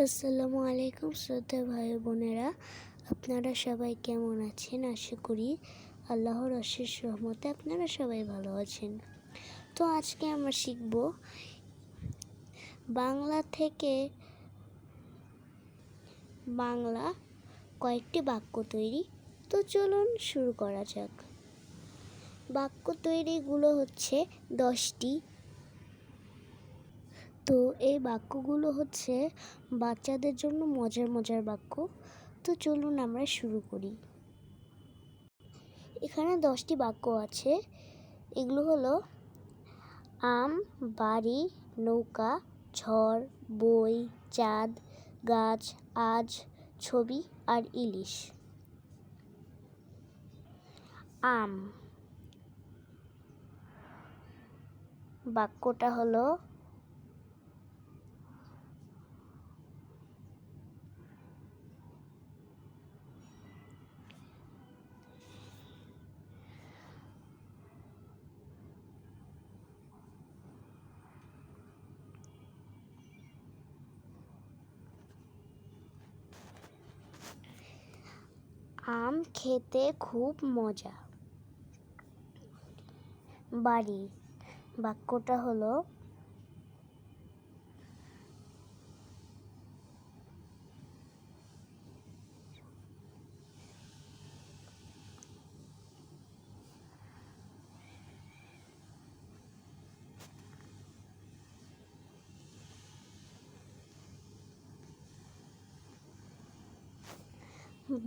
আসসালামু আলাইকুম শ্রদ্ধা ভাই বোনেরা, আপনারা সবাই কেমন আছেন? আশা করি আল্লাহর অশেষ রহমতে আপনারা সবাই ভালো আছেন। তো আজকে আমরা শিখব বাংলা থেকে বাংলা কয়েকটি বাক্য তৈরি। তো চলুন শুরু করা যাক। বাক্য তৈরিগুলো হচ্ছে 10টি। তো এই বাক্যগুলো হচ্ছে বাচ্চাদের জন্য মজার মজার বাক্য। তো চলুন আমরা শুরু করি। এখানে 10টি বাক্য আছে। এগুলো হলো আম, বাড়ি, নৌকা, ঝড়, বই, চাঁদ, গাছ, আজ, ছবি আর ইলিশ। আম বাক্যটা হলো আম খেতে খুব মজা। বাড়ি বাক্যটা হলো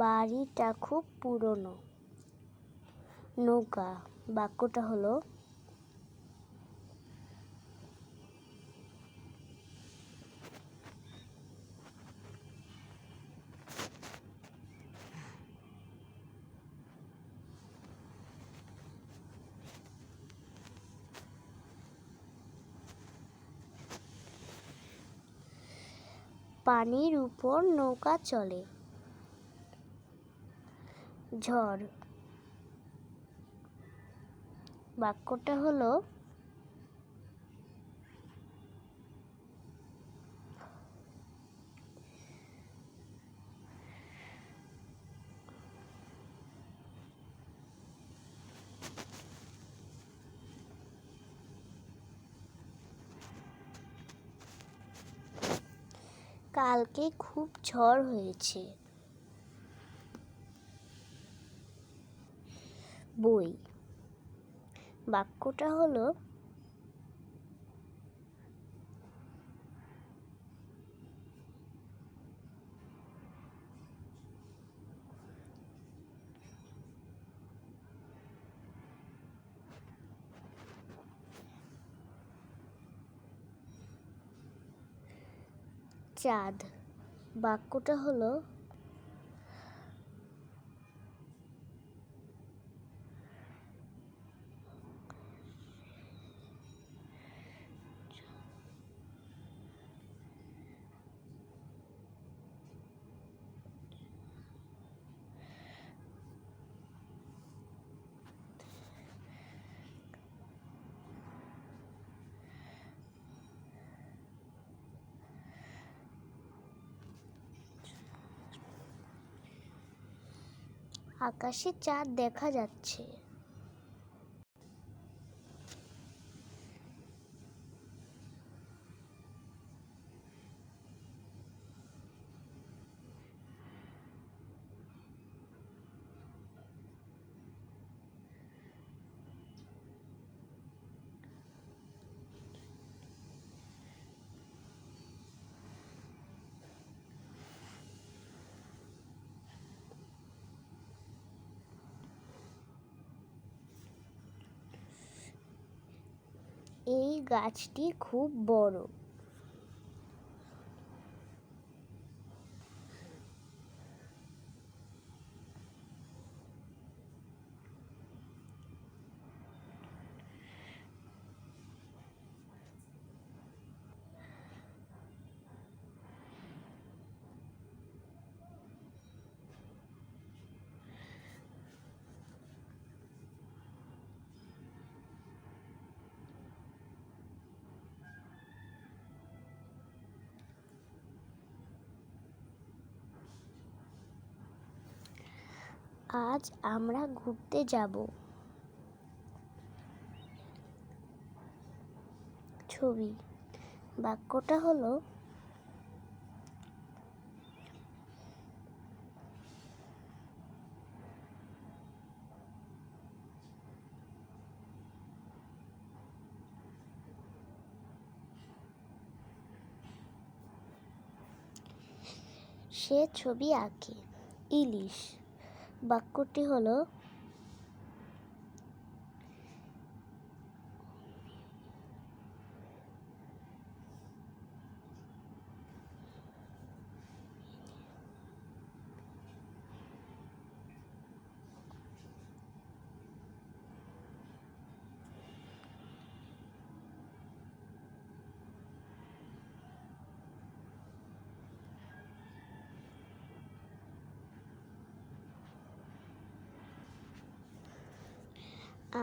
বাড়িটা খুব পুরনো। নৌকা বাক্যটা হলো পানির উপর নৌকা চলে। ঝড় বাক্যটা হলো কালকে খুব ঝড় হয়েছে। বই বাক্যটা হলো চাঁদ বাক্যটা হলো আকাশে চাঁদ দেখা যাচ্ছে। এই গাছটি খুব বড়। আজ আমরা ঘুরতে যাব। ছবি বাক্যটা হলো সে ছবি আঁকে। ইলিশ বাক্যটি হলো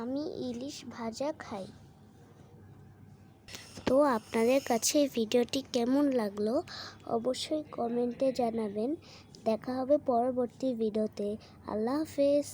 আমি ইলিশ ভাজা খাই। তো আপনাদের কাছে এই ভিডিওটি কেমন লাগলো অবশ্যই কমেন্টে জানাবেন। দেখা হবে পরবর্তী ভিডিওতে। আল্লাহ হাফেজ।